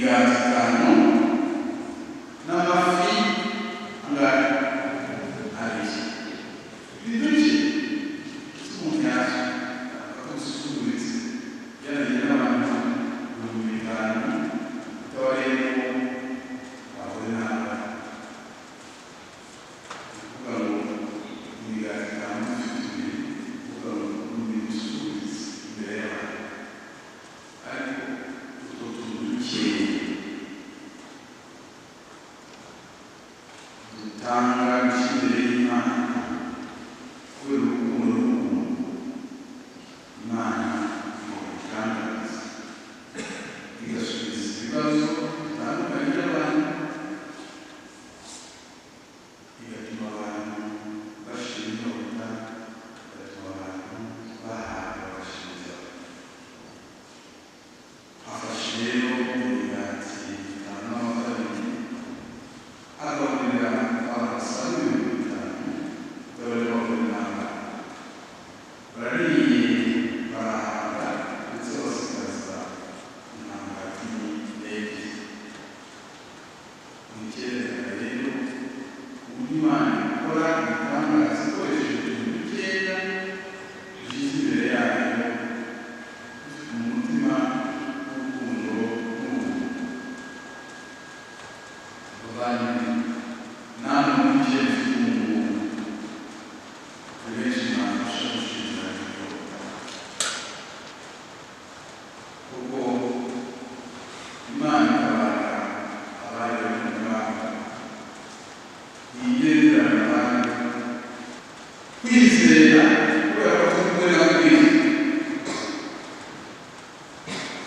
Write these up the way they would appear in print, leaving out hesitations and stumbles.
Indica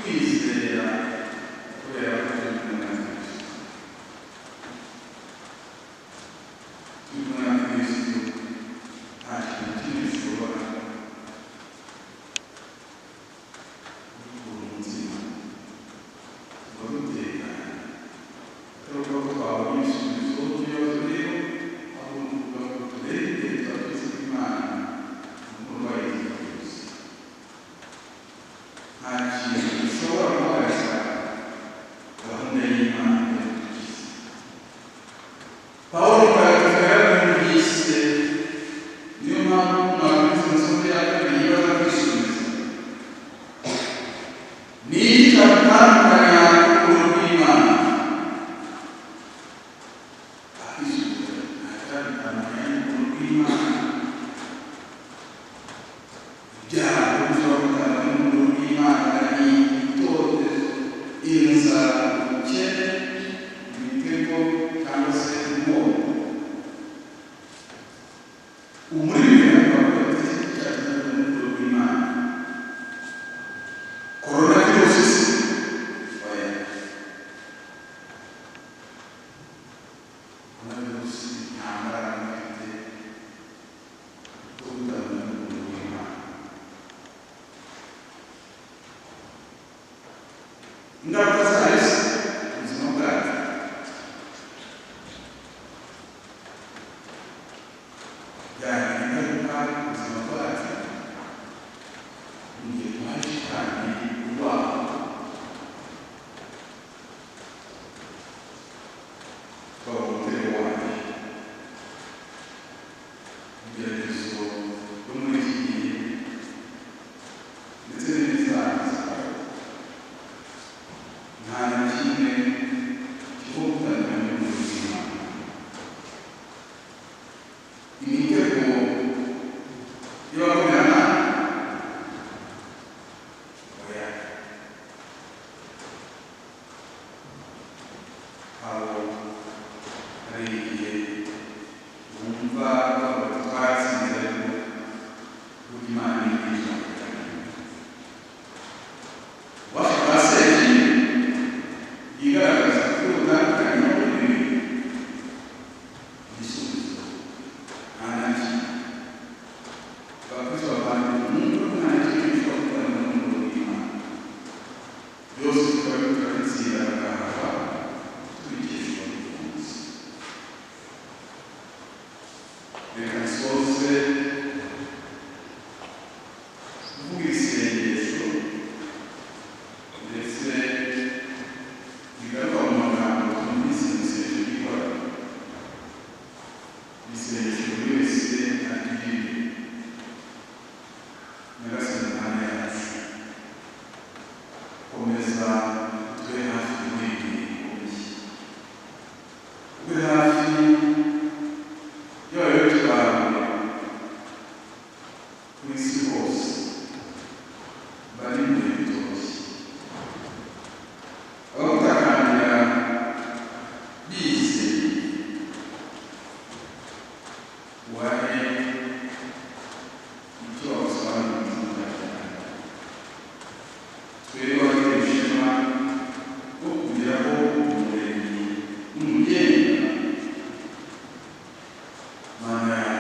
kwizera kubera ko turi kumwe na Kristo. Turi kumwe na Kristo nta kintu kimwe gishobora gukura umutima tukadutekana. Atari uko twabona ibisubizo by'ibibazo rero, ahubwo tuvuga ngo turebe twakoze Imana umurwayi yose. Nta kintu gishobora guhagarika gahunda y'Imana yadukiza. Pawulo mutagatifu yarabumvise, niyo mpamvu mwakurikiza amasomo ya kabiri yibaza kwisubiza. Ni iki cyatandukanya urukundo rw'Imana? Akisubiza ntacyatandukanya n'urukundo rw'Imana. Ibyago bishobora gutandukanya n'urukundo rw'Imana ni itotezo, inzara, ubukene, imitego cyangwa se inkono. Umuriro w'Imana watekereza icyatandukanya n'urukundo rw'Imana. Coronavirus oya. Coronavirus nta mbaraga ifite zo gutandukanya n'urukundo rw'Imana. Ingaruka zayo se ku buzima bwacu byagira ingaruka ku buzima bwacu mu gihe tuhaje kandi urwaho. Twaba umutego wacu, ibigeragezo byo muri iki gihe ndetse n'ibizaza, nta na kimwe kigomba gutandukanya n'urukundo rw'Imana. Imitego y'abakomeramana oya. Aho hari igihe wumva bavuga twatsinze ariko burya Imana ni nziza. Wafata seti yigaragaza ko utandukanye n'ubundi igisubizo nta na kimwe. Abakristo bavandimwe, umuntu nta na kimwe gishobora gutandukanya n'urukundo rw'Imana. Byose tukaba turabitsinda bagahava tubikeshwa n'ubutunzi. Reka nsoze kuvuga isengesho ndetse bigaruka mu magambo twumvise mu isengesho ry'ikoraniro. Isengesho buri wese agirire Nyagasani Mana yacu, komeza tube hafi muri ibi bikomeye, ube hafi y'abayoboke bawe ku isi hose bari mu bihe bitoroshye, abagutakambira bizeye, ubahe icyo bagusobanurira mu buzima bwawe. Twebwe abateye ishema rwo kugeraho umuremyi n'umugenga Mana yacu.